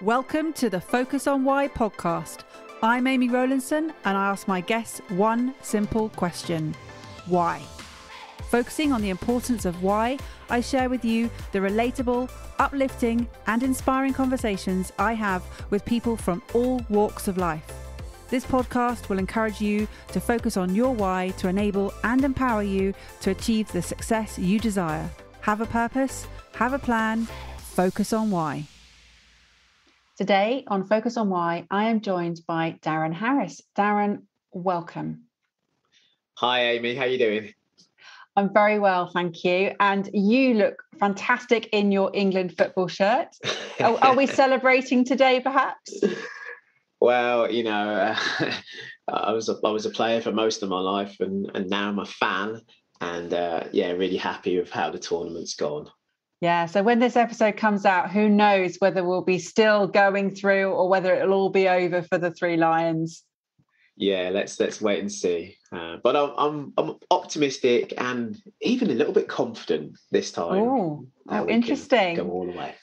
Welcome to the Focus on Why podcast. I'm Amy Rowlandson and I ask my guests one simple question. Why? Focusing on the importance of why, I share with you the relatable, uplifting and inspiring conversations I have with people from all walks of life. This podcast will encourage you to focus on your why to enable and empower you to achieve the success you desire. Have a purpose, have a plan, focus on why. Today on Focus on Why, I am joined by Darren Harris. Darren, welcome. Hi, Amy. How are you doing? I'm very well, thank you. And you look fantastic in your England football shirt. Are we celebrating today, perhaps? Well, you know, I was a player for most of my life, and now I'm a fan. And really happy with how the tournament's gone. Yeah, so when this episode comes out, who knows whether we'll be still going through or whether it'll all be over for the Three Lions. Yeah, let's wait and see. But I'm optimistic and even a little bit confident this time. Oh, interesting. Go all the way.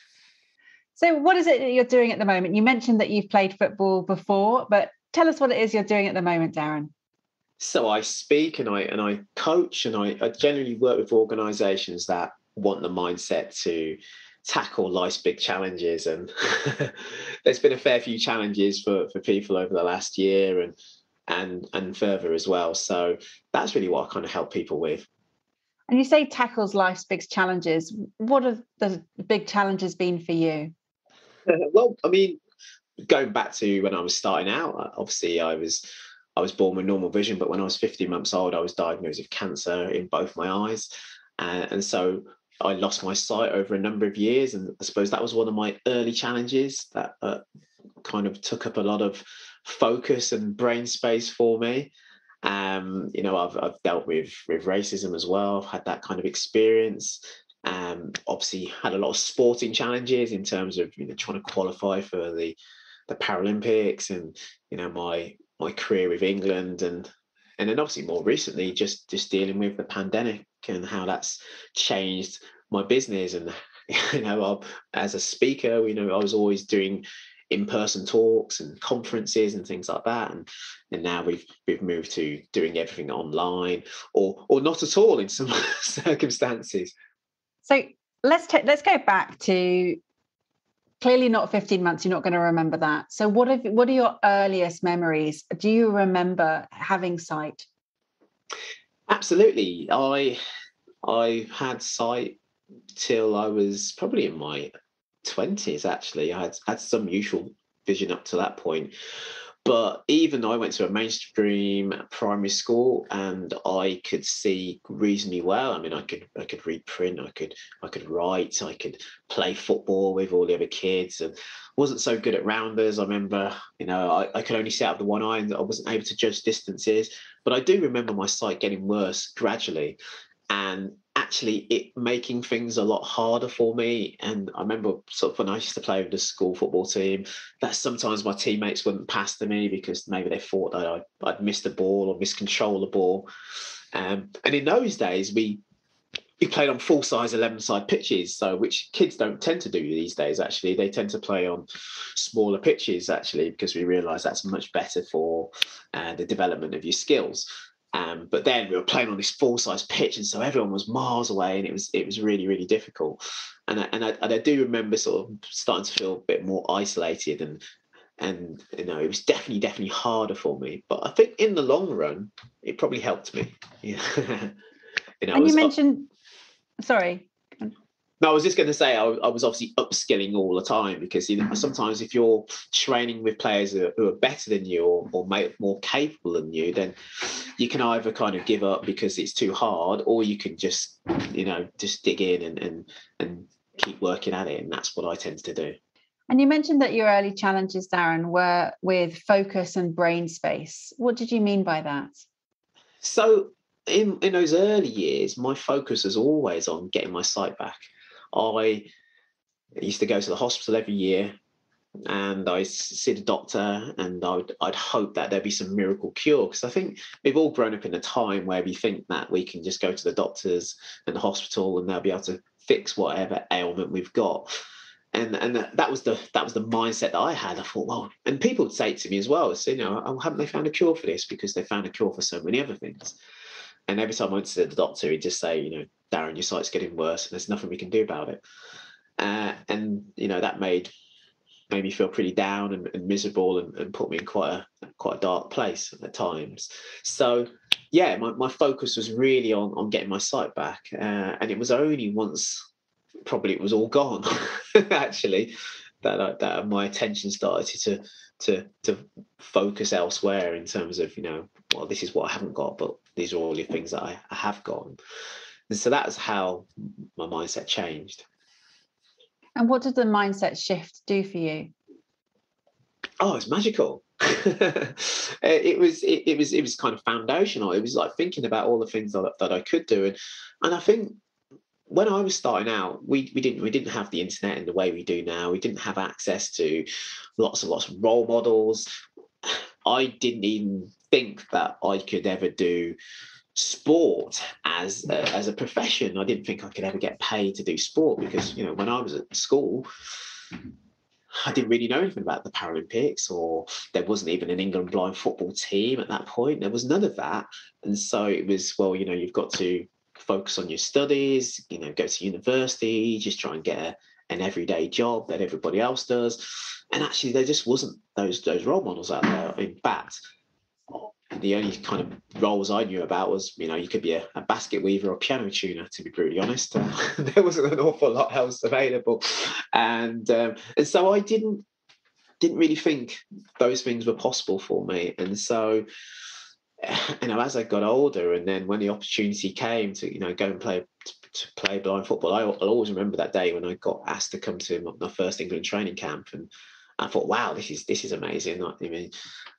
So what is it that you're doing at the moment? You mentioned that you've played football before, but tell us what it is you're doing at the moment, Darren. So I speak and I coach and I generally work with organisations that want the mindset to tackle life's big challenges. And there's been a fair few challenges for people over the last year and further as well. So that's really what I kind of help people with. And you say tackles life's big challenges. What have the big challenges been for you? Well, I mean, going back to when I was starting out, obviously I was born with normal vision, but when I was 15 months old, I was diagnosed with cancer in both my eyes. And so I lost my sight over a number of years. And I suppose that was one of my early challenges that kind of took up a lot of focus and brain space for me. I've dealt with racism as well. I've had that kind of experience. Obviously had a lot of sporting challenges in terms of, trying to qualify for the Paralympics and, my career with England and then obviously more recently just dealing with the pandemic and how that's changed my business. And as a speaker, I was always doing in-person talks and conferences and things like that, and now we've moved to doing everything online or not at all in some circumstances. So let's go back to clearly not 15 months. You're not going to remember that. So what are your earliest memories? Do you remember having sight? Absolutely. I had sight till I was probably in my 20s, actually. I had some usual vision up to that point. But even though I went to a mainstream primary school and I could see reasonably well, I mean, I could read print, I could write, I could play football with all the other kids, and wasn't so good at rounders. I remember, I could only see out of the one eye and I wasn't able to judge distances. But I do remember my sight getting worse gradually, and actually it making things a lot harder for me. And I remember sort of when I used to play with the school football team, that sometimes my teammates wouldn't pass to me because maybe they thought that I'd missed the ball or miscontrol the ball. And in those days, we played on full-size 11-side pitches, so which kids don't tend to do these days, actually. They tend to play on smaller pitches, actually, because we realise that's much better for the development of your skills. But then we were playing on this full-size pitch, and so everyone was miles away, and it was really, really difficult. And I do remember sort of starting to feel a bit more isolated, and it was definitely harder for me. But I think in the long run, it probably helped me. And you mentioned, sorry. No, I was just going to say I was obviously upskilling all the time because sometimes if you're training with players who are better than you or more capable than you, then you can either kind of give up because it's too hard, or you can just dig in and keep working at it, and that's what I tend to do. And you mentioned that your early challenges, Darren, were with focus and brain space. What did you mean by that? So in those early years, my focus was always on getting my sight back. I used to go to the hospital every year and I see the doctor and I'd hope that there'd be some miracle cure, because I think we've all grown up in a time where we think that we can just go to the doctors and the hospital and they'll be able to fix whatever ailment we've got. And that was the mindset that I had. I thought, well, and people would say to me as well, so, oh, haven't they found a cure for this? Because they found a cure for so many other things. And every time I went to the doctor, he'd just say, Darren, your sight's getting worse, and there's nothing we can do about it. And that made me feel pretty down and miserable, and put me in quite a dark place at times. So yeah, my focus was really on getting my sight back, and it was only once probably it was all gone actually that my attention started to focus elsewhere, in terms of well, this is what I haven't got, but these are all the things that I have got. And so that's how my mindset changed. And what did the mindset shift do for you? Oh, it's magical. It was kind of foundational. It was like thinking about all the things that I could do, and I think when I was starting out, we didn't have the internet in the way we do now. We didn't have access to lots and lots of role models. I didn't even think that I could ever do sport as a profession. I didn't think I could ever get paid to do sport, because when I was at school, I didn't really know anything about the Paralympics, or there wasn't even an England blind football team at that point. There was none of that. And so it was, well, you've got to focus on your studies, go to university, just try and get an everyday job that everybody else does. And actually, there just wasn't those role models out there. In fact, the only kind of roles I knew about was, you could be a basket weaver or piano tuner, to be brutally honest. There wasn't an awful lot else available. And so I didn't really think those things were possible for me. And so, as I got older, and then when the opportunity came to, go and play blind football, I'll always remember that day when I got asked to come to my first England training camp. And I thought, wow, this is amazing.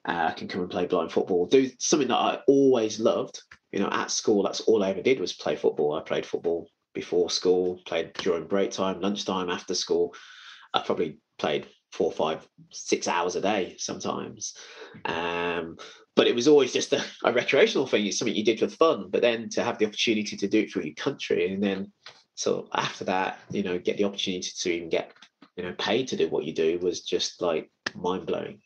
I can come and play blind football, do something that I always loved. At school, that's all I ever did was play football. I played football before school, played during break time, lunchtime, after school. I probably played 4, 5, 6 hours a day sometimes. But it was always just a recreational thing. It's something you did for fun. But then to have the opportunity to do it for your country, and then so after that, get the opportunity to even get paid to do what you do, was just like mind blowing.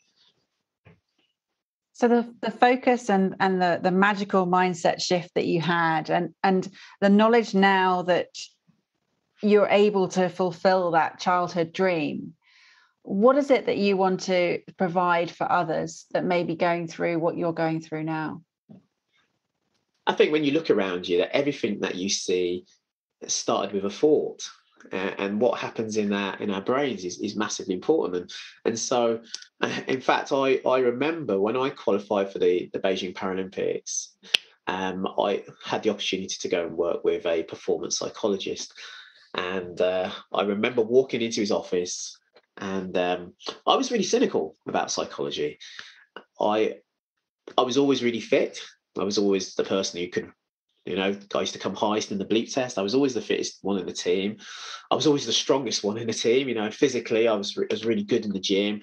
So the focus and the magical mindset shift that you had, and the knowledge now that you're able to fulfill that childhood dream, what is it that you want to provide for others that may be going through what you're going through now? I think when you look around you, that everything that you see started with a thought. And what happens in our brains is massively important. And so, in fact, I remember when I qualified for the Beijing Paralympics, I had the opportunity to go and work with a performance psychologist. And I remember walking into his office, and I was really cynical about psychology. I was always really fit. I was always the person who could, I used to come highest in the bleep test. I was always the fittest one in the team. I was always the strongest one in the team. Physically, I was really good in the gym,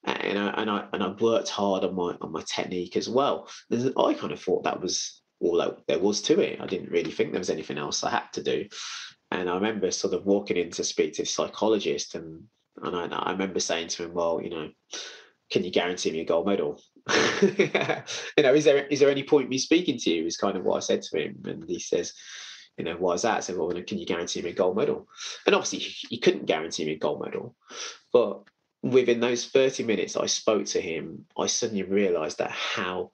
and I worked hard on my technique as well. And I kind of thought that was all that there was to it. I didn't really think there was anything else I had to do. And I remember sort of walking in to speak to the psychologist, and I remember saying to him, well, can you guarantee me a gold medal? Is there any point me speaking to you, is kind of what I said to him. And he says, why is that? I said, well, can you guarantee me a gold medal? And obviously he couldn't guarantee me a gold medal. But within those 30 minutes I spoke to him, I suddenly realized that how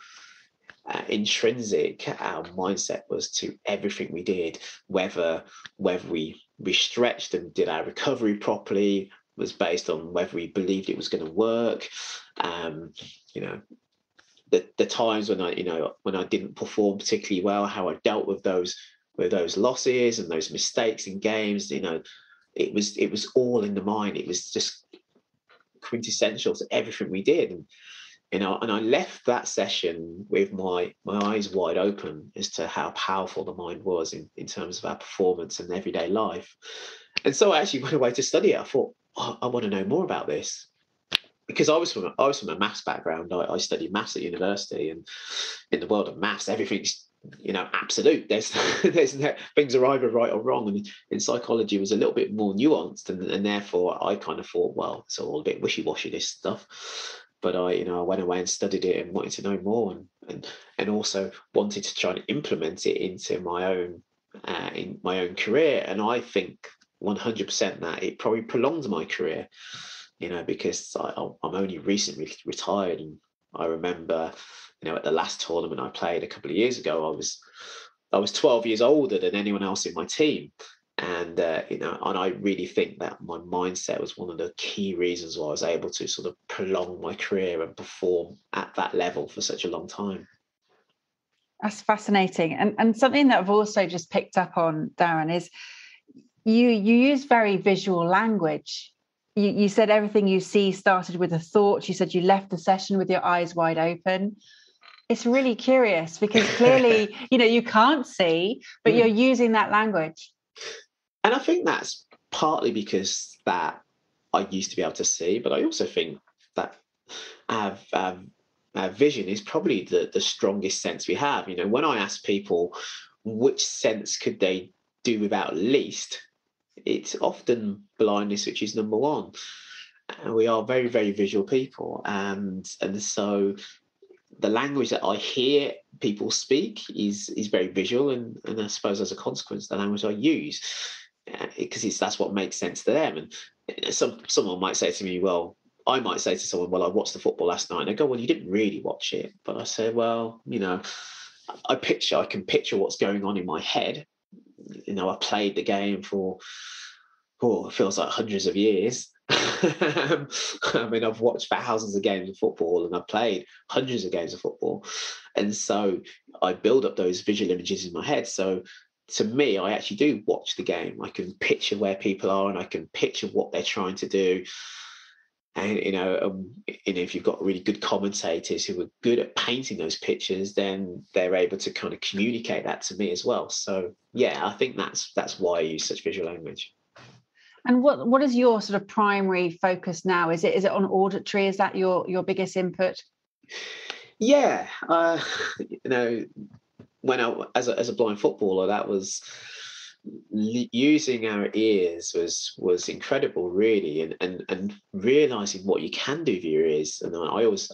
intrinsic our mindset was to everything we did, whether we stretched and did our recovery properly, was based on whether we believed it was going to work. The times when I didn't perform particularly well, how I dealt with those losses and those mistakes in games. It was all in the mind. It was just quintessential to everything we did. And I left that session with my eyes wide open as to how powerful the mind was in terms of our performance and everyday life. And so I actually went away to study it. I thought, I want to know more about this, because I was from a maths background. I studied maths at university, and in the world of maths, everything's absolute. There's things are either right or wrong, and in psychology it was a little bit more nuanced, and therefore I kind of thought, well, it's all a bit wishy-washy, this stuff. But I went away and studied it and wanted to know more, and also wanted to try and implement it into my own in my own career. And I think 100% that it probably prolonged my career, because I'm only recently retired, and I remember, at the last tournament I played a couple of years ago, I was 12 years older than anyone else in my team. And, and I really think that my mindset was one of the key reasons why I was able to sort of prolong my career and perform at that level for such a long time. That's fascinating. And something that I've also just picked up on, Darren, is you use very visual language. You said everything you see started with a thought. You said you left the session with your eyes wide open. It's really curious because clearly, you can't see, but you're using that language. And I think that's partly because that I used to be able to see, but I also think that our vision is probably the strongest sense we have. When I ask people which sense could they do without least, it's often blindness, which is number one. And we are very, very visual people. And so the language that I hear people speak is very visual. And I suppose as a consequence, the language I use, because that's what makes sense to them. And someone might say to me, well, I might say to someone, well, I watched the football last night. And they go, well, you didn't really watch it. But I say, well, I can picture what's going on in my head. I played the game for, it feels like hundreds of years. I mean, I've watched thousands of games of football and I've played hundreds of games of football. And so I build up those visual images in my head. So to me, I actually do watch the game. I can picture where people are and I can picture what they're trying to do. And, if you've got really good commentators who are good at painting those pictures, then they're able to kind of communicate that to me as well. So, yeah, I think that's why I use such visual language. And what is your sort of primary focus now? Is it on auditory? Is that your biggest input? Yeah, when as a blind footballer, that was using our ears was incredible, really, and realizing what you can do with your ears. And I always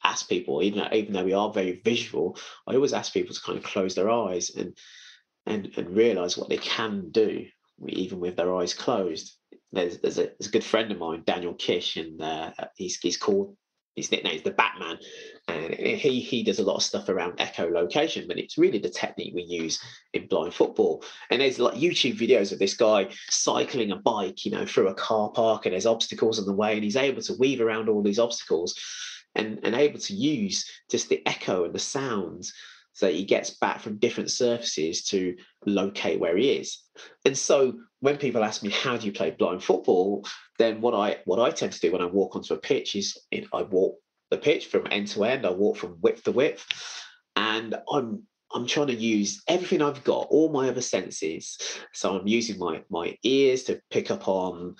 ask people, even though we are very visual, I always ask people to kind of close their eyes and realize what they can do even with their eyes closed. There's a good friend of mine, Daniel Kish, and he's called, his nickname is the Batman, and he does a lot of stuff around echolocation, but it's really the technique we use in blind football. And there's like YouTube videos of this guy cycling a bike, through a car park, and there's obstacles in the way, and he's able to weave around all these obstacles and able to use just the echo and the sounds so that he gets back from different surfaces to locate where he is. And so when people ask me, how do you play blind football? Then what I tend to do when I walk onto a pitch is I walk the pitch from end to end. I walk from width to width. And I'm trying to use everything I've got, all my other senses. So I'm using my ears to pick up on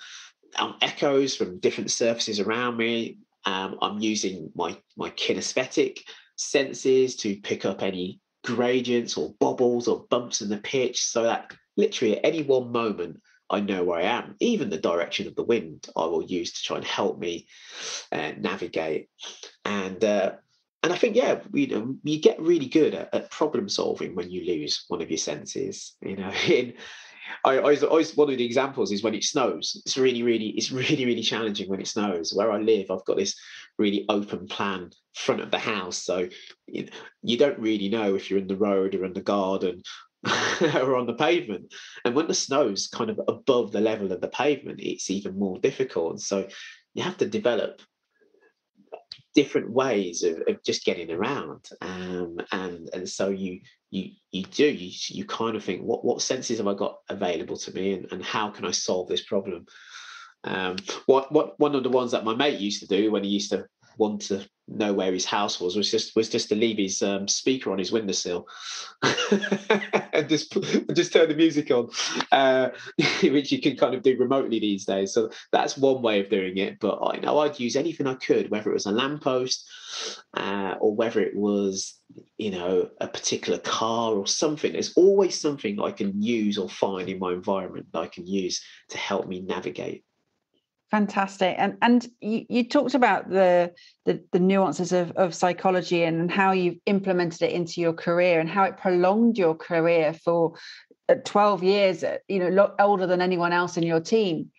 echoes from different surfaces around me. I'm using my kinesthetic senses to pick up any gradients or bobbles or bumps in the pitch, so that literally at any one moment I know where I am. Even the direction of the wind I will use to try and help me navigate. And I think, you get really good at problem solving when you lose one of your senses. I always one of the examples is when it snows. It's really challenging when it snows. Where I live, I've got this really open plan front of the house, so you don't really know if you're in the road or in the garden or on the pavement. And when the snow's kind of above the level of the pavement, it's even more difficult. So you have to develop different ways of just getting around, and so you kind of think, what senses have I got available to me, and how can I solve this problem? One of the ones that my mate used to do when he used to want to know where his house was just to leave his speaker on his windowsill and just turn the music on, which you can kind of do remotely these days. So that's one way of doing it. But I'd use anything I could, whether it was a lamppost or whether it was a particular car or something. There's always something I can use or find in my environment that I can use to help me navigate. Fantastic. And you talked about the nuances of psychology and how you've implemented it into your career and how it prolonged your career for 12 years, older than anyone else in your team.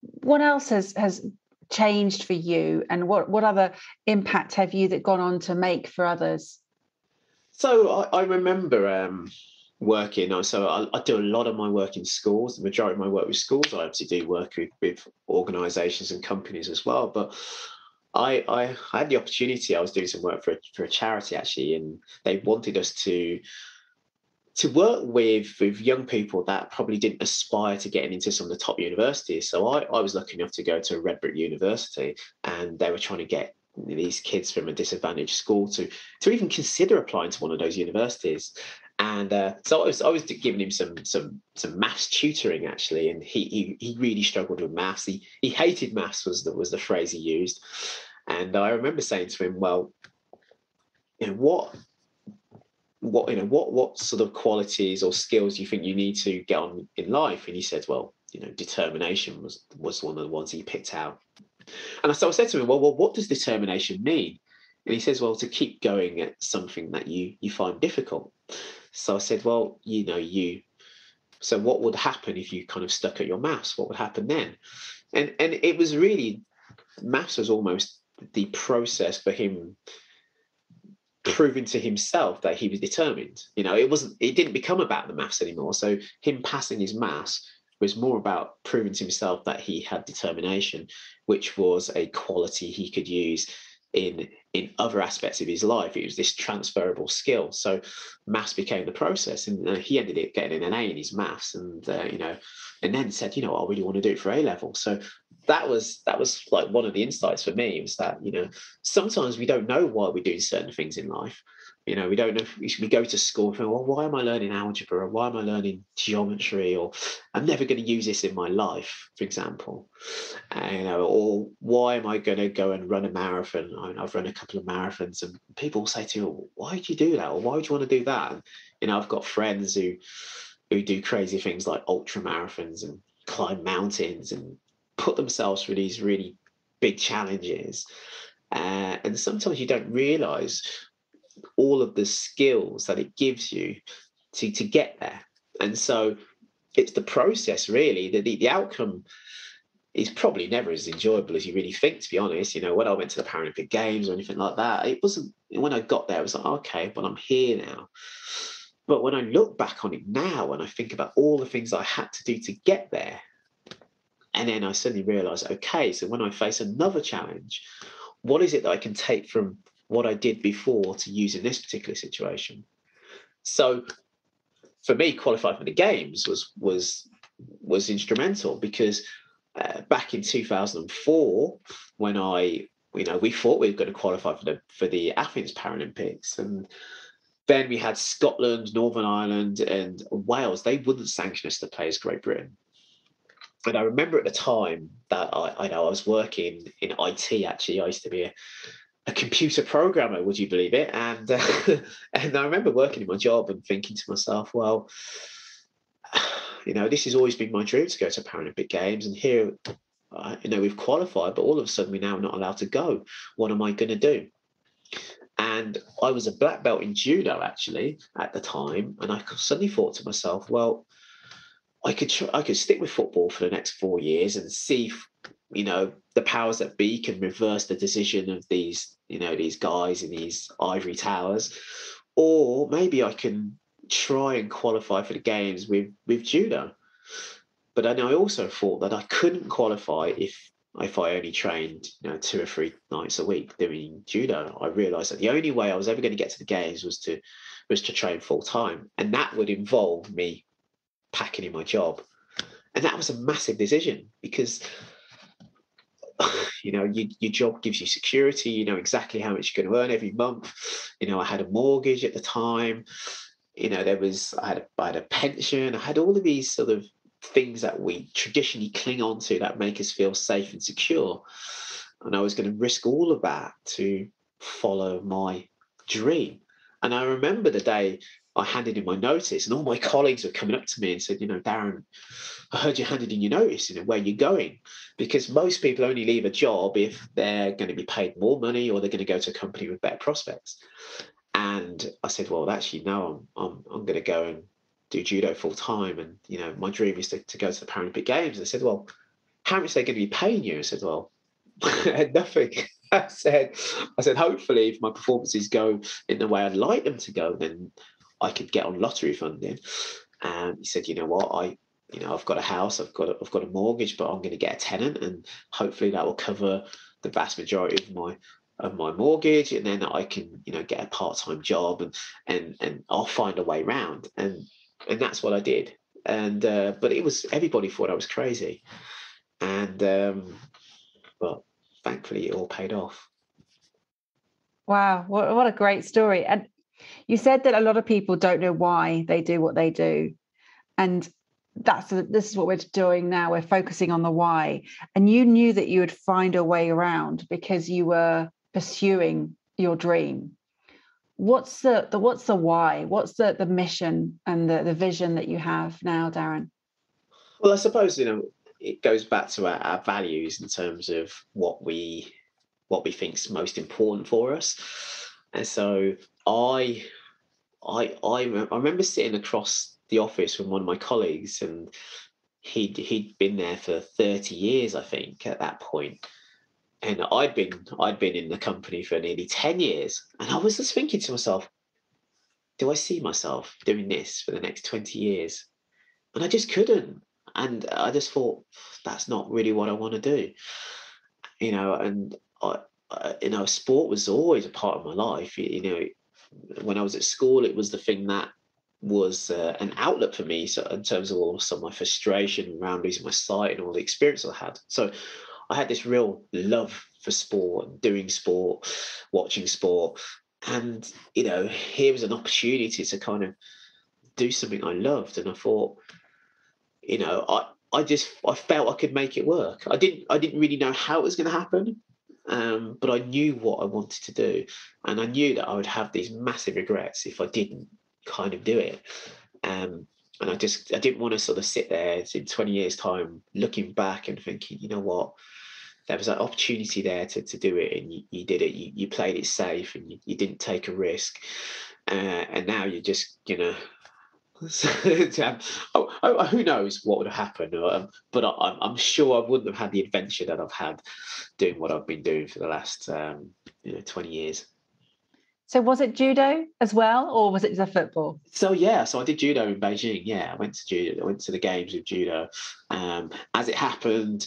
What else has changed for you, and what other impact have you gone on to make for others? So I remember working. So I do a lot of my work in schools. The majority of my work with schools. I obviously do work with organisations and companies as well. But I had the opportunity. I was doing some work for a charity actually, and they wanted us to work with young people that probably didn't aspire to getting into some of the top universities. So I was lucky enough to go to Red Brick University, and they were trying to get these kids from a disadvantaged school to even consider applying to one of those universities. And so I was giving him some maths tutoring actually, and he really struggled with maths. He hated maths was the phrase he used. And I remember saying to him, well, what sort of qualities or skills do you think you need to get on in life? And he said, well, determination was one of the ones he picked out. And so I said to him, well, what does determination mean? And he says, well, to keep going at something that you find difficult. So I said, well, so what would happen if you kind of stuck at your maths? What would happen then? And it was really, maths was almost the process for him proving to himself that he was determined. It didn't become about the maths anymore. So him passing his maths was more about proving to himself that he had determination, which was a quality he could use in other aspects of his life. It was this transferable skill. So maths became the process, and he ended up getting an A in his maths, and and then said, I really want to do it for A level. So that was like one of the insights for me, was that sometimes we don't know why we're doing certain things in life. We don't know if we go to school and think, well, why am I learning algebra? Or why am I learning geometry? Or I'm never going to use this in my life, for example. Or why am I going to go and run a marathon? I've run a couple of marathons, and people say to me, why do you do that? Or why would you want to do that? And, I've got friends who do crazy things like ultra marathons and climb mountains and put themselves through these really big challenges. And sometimes you don't realize all of the skills that it gives you to get there. And so it's the process, really. The outcome is probably never as enjoyable as you really think, to be honest. When I went to the Paralympic Games or anything like that, it wasn't, when I got there, it was like, okay, well, I'm here now. But when I look back on it now and I think about all the things I had to do to get there, and then I suddenly realize, okay, so when I face another challenge, what is it that I can take from what I did before to use in this particular situation? So for me, qualifying for the Games was instrumental, because back in 2004, when we thought we were going to qualify for the Athens Paralympics, and then we had Scotland, Northern Ireland, and Wales. They wouldn't sanction us to play as Great Britain. And I remember at the time that I was working in IT. Actually, I used to be a computer programmer, would you believe it? And and I remember working in my job and thinking to myself, well, this has always been my dream, to go to Paralympic Games, and here, we've qualified, but all of a sudden we're now not allowed to go. What am I going to do? And I was a black belt in judo actually at the time, and I suddenly thought to myself, well, I could stick with football for the next 4 years and see if, the powers that be can reverse the decision of these guys in these ivory towers, or maybe I can try and qualify for the Games with judo. But then I also thought that I couldn't qualify if I only trained 2 or 3 nights a week doing judo. I realised that the only way I was ever going to get to the Games was to train full time, and that would involve me packing in my job. And that was a massive decision, because your job gives you security. You know exactly how much you're going to earn every month. I had a mortgage at the time. I had a pension. I had all of these sort of things that we traditionally cling on to that make us feel safe and secure. And I was going to risk all of that to follow my dream. And I remember the day I handed in my notice, and all my colleagues were coming up to me and said, Darren, I heard you handed in your notice, where you're going. Because most people only leave a job if they're going to be paid more money or they're going to go to a company with better prospects. And I said, well, actually, no, I'm going to go and do judo full time. And, my dream is to go to the Paralympic Games. And I said, well, how much are they going to be paying you? I said, well, nothing. I said, hopefully, if my performances go in the way I'd like them to go, then I could get on lottery funding. And he said, you know what, I've got a house, I've got a mortgage, but I'm going to get a tenant, and hopefully that will cover the vast majority of my mortgage, and then I can, get a part-time job, and I'll find a way around. And that's what I did. And but everybody thought I was crazy, and but thankfully it all paid off. Wow, what a great story. And you said that a lot of people don't know why they do what they do. And this is what we're doing now. We're focusing on the why. And you knew that you would find a way around because you were pursuing your dream. What's the why? What's the mission and the vision that you have now, Darren? Well, I suppose, it goes back to our values in terms of what we think is most important for us. And so I remember sitting across the office from one of my colleagues, and he'd been there for 30 years, I think, at that point. And I'd been in the company for nearly 10 years. And I was just thinking to myself, do I see myself doing this for the next 20 years? And I just couldn't. And I just thought, that's not really what I want to do. And sport was always a part of my life. When I was at school, it was the thing that was an outlet for me, so in terms of all some of my frustration around losing my sight and all the experience I had. So I had this real love for sport, doing sport, watching sport. And, here was an opportunity to kind of do something I loved. And I thought, I felt I could make it work. I didn't really know how it was going to happen. But I knew what I wanted to do, and I knew that I would have these massive regrets if I didn't kind of do it. And I didn't want to sort of sit there in 20 years' time looking back and thinking, you know what, there was an opportunity there to do it, and you did it. You played it safe, and you didn't take a risk. And now you're just, who knows what would have happened, but I'm sure I wouldn't have had the adventure that I've had doing what I've been doing for the last 20 years. So was it judo as well, or was it just football? So I did judo in Beijing. Yeah, I went to judo. I went to the games with judo. As it happened,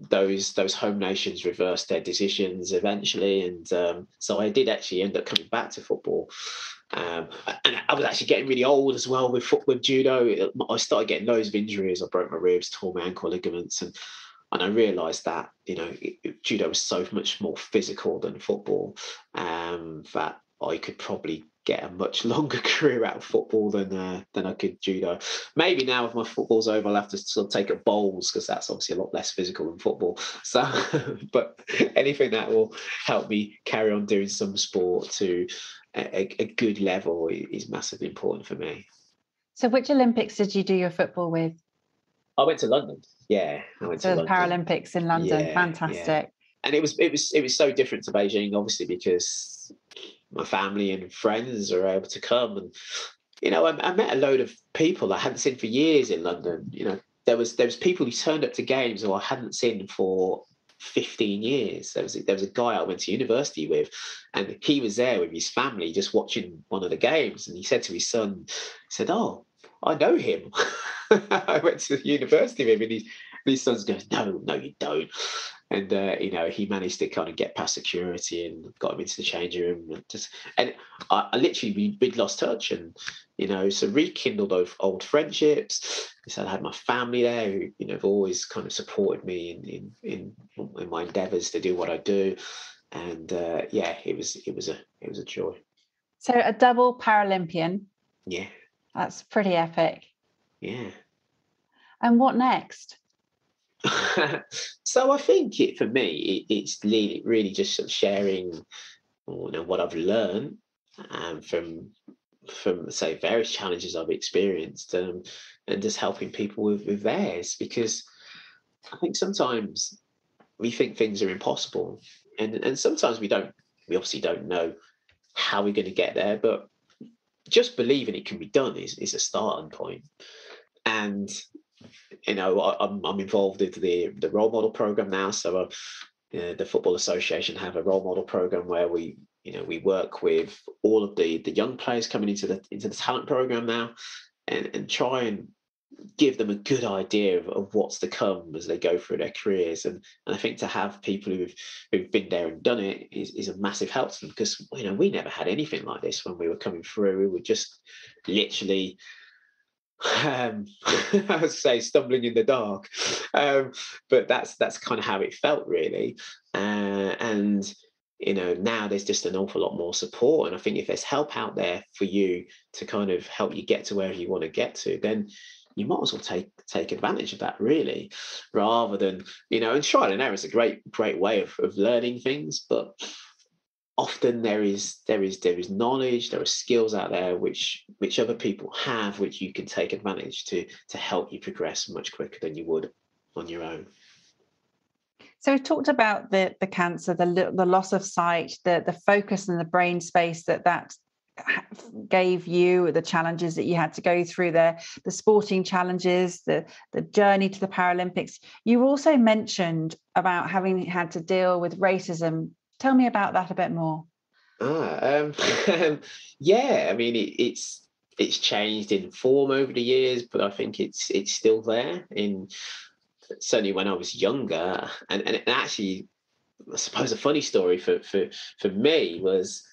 those home nations reversed their decisions eventually, and so I did actually end up coming back to football. And I was actually getting really old as well with judo. I started getting loads of injuries. I broke my ribs, tore my ankle ligaments, and I realised that judo was so much more physical than football, that I could probably get a much longer career out of football than I could judo. Maybe now if my football's over, I'll have to sort of take up bowls, because that's obviously a lot less physical than football. So, but anything that will help me carry on doing some sport to a good level is massively important for me. So which Olympics did you do your football with? I went to London. Yeah, I went to the Paralympics in London. Yeah, fantastic. Yeah. And it was so different to Beijing, obviously, because my family and friends are able to come, and I met a load of people I hadn't seen for years in London. There was people who turned up to games who I hadn't seen for 15 years. There was a guy I went to university with, and he was there with his family just watching one of the games, and he said to his son, "Oh, I know him." I went to university with him, and his son goes, "No, you don't." And he managed to kind of get past security and got him into the changing room. And I literally, we'd lost touch, and so rekindled those old friendships. So I had my family there who have always kind of supported me in my endeavours to do what I do. And it was a joy. So a double Paralympian. Yeah, that's pretty epic. Yeah. And what next? So I think for me, it's really just sort of sharing what I've learned from say various challenges I've experienced, and just helping people with theirs, because I think sometimes we think things are impossible, and sometimes we obviously don't know how we're going to get there, but just believing it can be done is a starting point. And I'm involved with the role model program now. So the Football Association have a role model program where we work with all of the young players coming into the talent program now, and try and give them a good idea of what's to come as they go through their careers. And I think to have people who've been there and done it is a massive help to them, because we never had anything like this when we were coming through. We were just literally I would say stumbling in the dark, but that's kind of how it felt, really. And now there's just an awful lot more support, and I think if there's help out there for you to kind of help you get to where you want to get to, then you might as well take advantage of that, really, rather than and trial and error is a great way of learning things, but often there is knowledge, there are skills out there which other people have, which you can take advantage to help you progress much quicker than you would on your own. So we talked about the cancer, the loss of sight, the focus and the brain space that gave you, the challenges that you had to go through there, the sporting challenges, the journey to the Paralympics. You also mentioned about having had to deal with racism. Tell me about that a bit more. Yeah, I mean it's changed in form over the years, but I think it's still there. Certainly when I was younger, and actually, I suppose a funny story for me was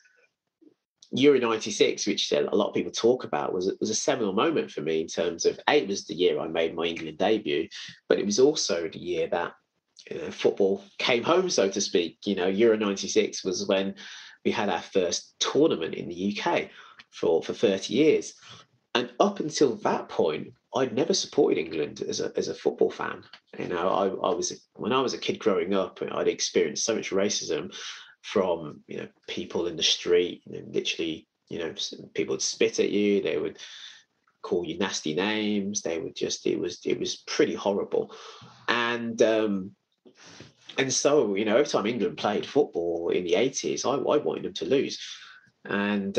Euro '96, which a lot of people talk about, was a seminal moment for me in terms of it was the year I made my England debut, but it was also the year that football came home, so to speak. Euro '96 was when we had our first tournament in the UK for 30 years. And up until that point, I'd never supported England as a football fan. When I was a kid growing up, I'd experienced so much racism from people in the street, literally, people would spit at you, they would call you nasty names, they would just it was pretty horrible. And so, every time England played football in the 80s, I wanted them to lose. And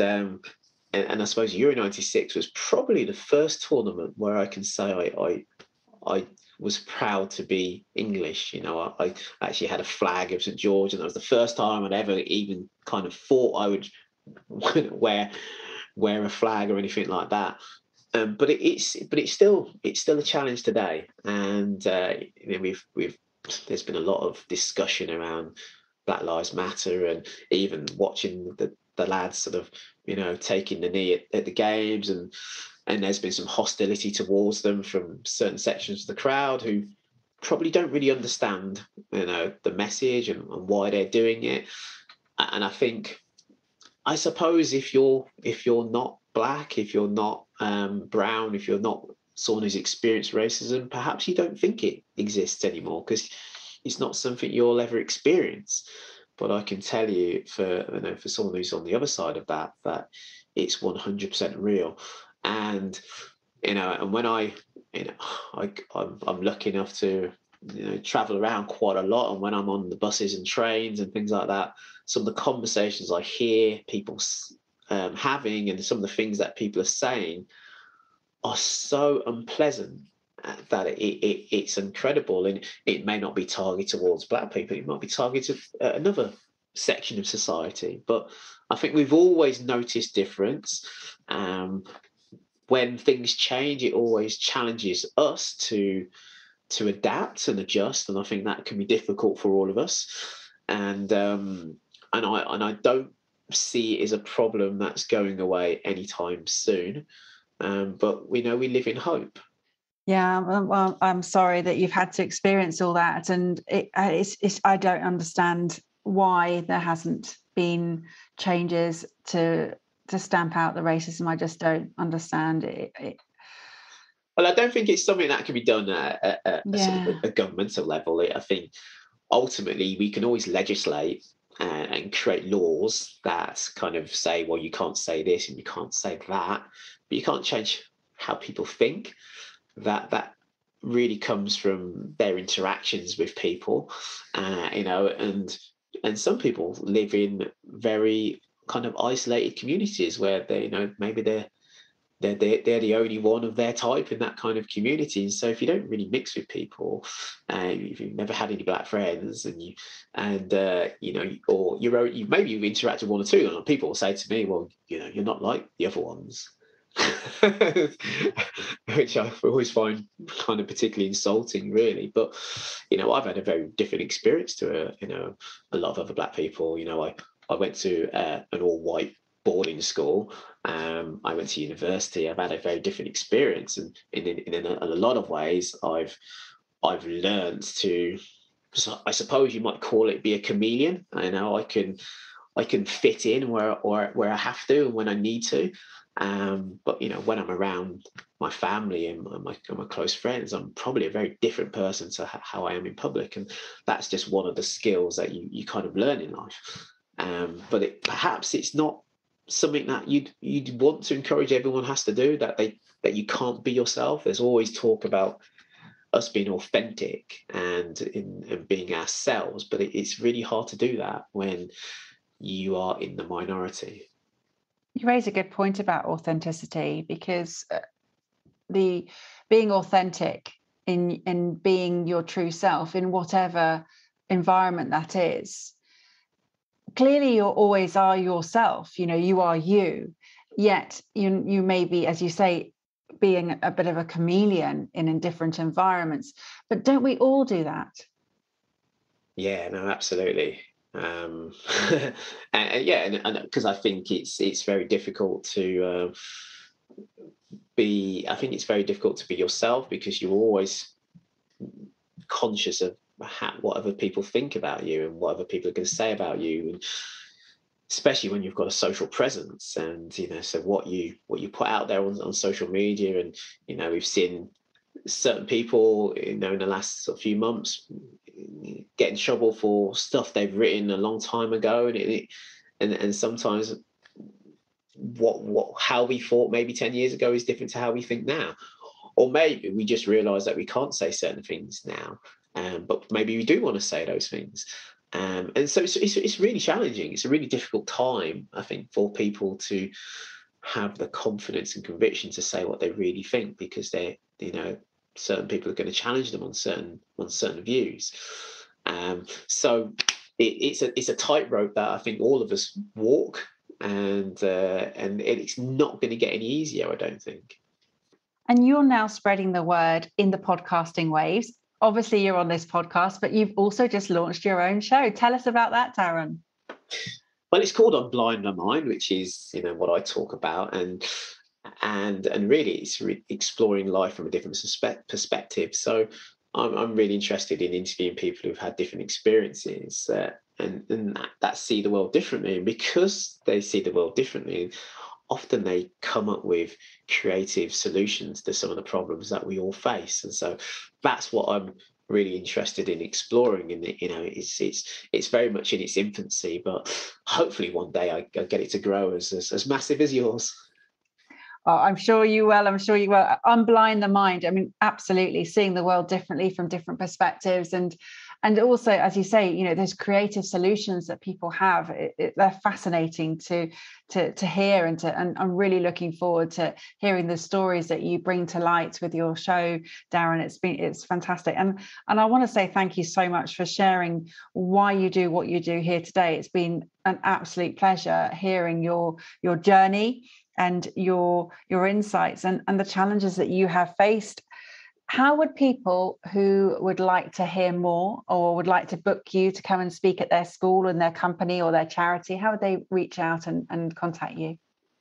I suppose Euro '96 was probably the first tournament where I can say I was proud to be English. I actually had a flag of St George, and that was the first time I'd ever even kind of thought I would wear a flag or anything like that. But it's still a challenge today, and there's been a lot of discussion around Black Lives Matter, and even watching the lads sort of taking the knee at the games, and there's been some hostility towards them from certain sections of the crowd who probably don't really understand the message and why they're doing it. And I suppose if you're not black, if you're not brown, if you're not someone who's experienced racism, perhaps you don't think it exists anymore because it's not something you'll ever experience. But I can tell you, for someone who's on the other side of that it's 100% real. And and when I'm lucky enough to travel around quite a lot, and when I'm on the buses and trains and things like that, some of the conversations I hear people having, and some of the things that people are saying are so unpleasant that it's incredible. And it may not be targeted towards black people, it might be targeted at another section of society, but I think we've always noticed difference. When things change, it always challenges us to to adapt and adjust, and I think that can be difficult for all of us. And I don't see it as a problem that's going away anytime soon. But we know we live in hope. Yeah, well, I'm sorry that you've had to experience all that, and I don't understand why there hasn't been changes to stamp out the racism. I just don't understand it. Well, I don't think it's something that can be done at a sort of a governmental level. I think ultimately we can always legislate and create laws that kind of say, well, you can't say this and you can't say that, but you can't change how people think. That really comes from their interactions with people, and some people live in very kind of isolated communities where maybe they're the only one of their type in that kind of community. So if you don't really mix with people, if you've never had any black friends, or maybe you interact with one or two, and people will say to me, well, you're not like the other ones. Which I always find kind of particularly insulting, really. But I've had a very different experience to a lot of other black people. I went to an all-white boarding school. I went to university. I've had a very different experience, and in a lot of ways, I've learned to. I suppose you might call it be a chameleon. I can fit in where I have to and when I need to. But when I'm around my family and my close friends, I'm probably a very different person to how I am in public, and that's just one of the skills that you kind of learn in life. But perhaps it's not something that you'd want to encourage everyone has to do. That you can't be yourself. There's always talk about us being authentic and being ourselves, but it's really hard to do that when you are in the minority. You raise a good point about authenticity, because the being authentic in being your true self in whatever environment that is, clearly you always are yourself. You are you, yet you may be, as you say, being a bit of a chameleon in different environments. But don't we all do that? Yeah, no, absolutely. And because I think it's very difficult to be. I think it's very difficult to be yourself, because you're always conscious of what other people think about you and what other people are going to say about you, and especially when you've got a social presence. And so what you put out there on social media, and we've seen certain people in the last few months get in trouble for stuff they've written a long time ago, and sometimes how we thought maybe 10 years ago is different to how we think now, or maybe we just realize that we can't say certain things now, but maybe we do want to say those things. And so it's really challenging. It's a really difficult time, I think, for people to have the confidence and conviction to say what they really think, because certain people are going to challenge them on certain views. So it's a tightrope that I think all of us walk, and it's not going to get any easier, I don't think. And you're now spreading the word in the podcasting waves. Obviously, you're on this podcast, but you've also just launched your own show. Tell us about that, Darren. Well, it's called Unblind My Mind, which is what I talk about, and really it's exploring life from a different perspective. So I'm really interested in interviewing people who've had different experiences and that see the world differently. And because they see the world differently, often they come up with creative solutions to some of the problems that we all face. And so that's what I'm really interested in exploring. And it's very much in its infancy, but hopefully one day I get it to grow as massive as yours. Oh, I'm sure you will. Unblind the mind. I mean, absolutely, seeing the world differently from different perspectives, and also, as you say, those creative solutions that people have. They're fascinating to hear, and I'm really looking forward to hearing the stories that you bring to light with your show, Darren. It's fantastic, and I want to say thank you so much for sharing why you do what you do here today. It's been an absolute pleasure hearing your journey and your insights and the challenges that you have faced How would people who would like to hear more or would like to book you to come and speak at their school and their company or their charity, how would they reach out and contact you?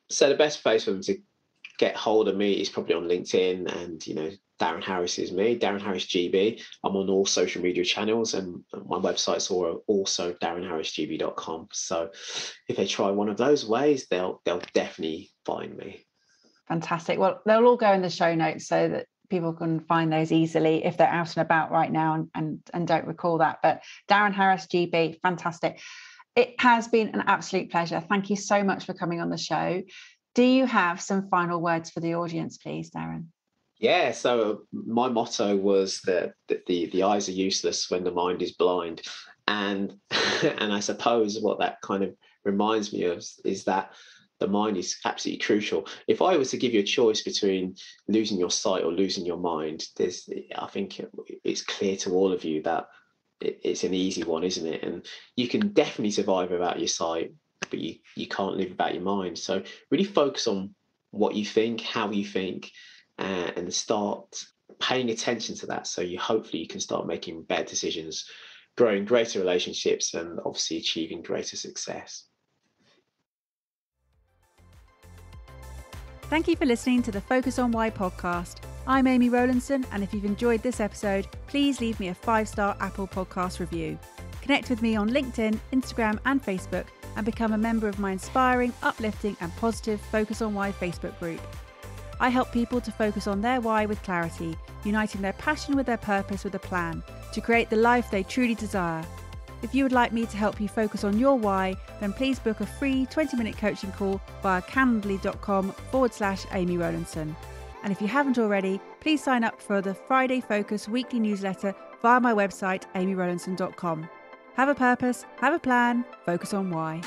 So the best place for them to get hold of me is probably on LinkedIn, and Darren Harris is me, Darren Harris GB. I'm on all social media channels, and my website's also darrenharrisgb.com. So if they try one of those ways, they'll definitely find me. Fantastic. Well, they'll all go in the show notes so that people can find those easily if they're out and about right now and don't recall that. But Darren Harris GB, fantastic. It has been an absolute pleasure. Thank you so much for coming on the show. Do you have some final words for the audience, please, Darren? Yeah, so my motto was that the eyes are useless when the mind is blind. And and I suppose what that kind of reminds me of is that the mind is absolutely crucial. If I was to give you a choice between losing your sight or losing your mind, I think it's clear to all of you that it's an easy one, isn't it? And you can definitely survive without your sight, but you can't live without your mind. So really focus on what you think, how you think, and start paying attention to that. So hopefully you can start making better decisions, growing greater relationships, and obviously achieving greater success. Thank you for listening to the Focus on Why podcast. I'm Amy Rowlandson, and if you've enjoyed this episode, please leave me a 5-star Apple Podcast review. Connect with me on LinkedIn, Instagram and Facebook, and become a member of my inspiring, uplifting and positive Focus on Why Facebook group. I help people to focus on their why with clarity, uniting their passion with their purpose with a plan to create the life they truly desire. If you would like me to help you focus on your why, then please book a free 20-minute coaching call via calendly.com/Amy Rowlandson. And if you haven't already, please sign up for the Friday Focus weekly newsletter via my website, amyrowlandson.com. Have a purpose, have a plan, focus on why.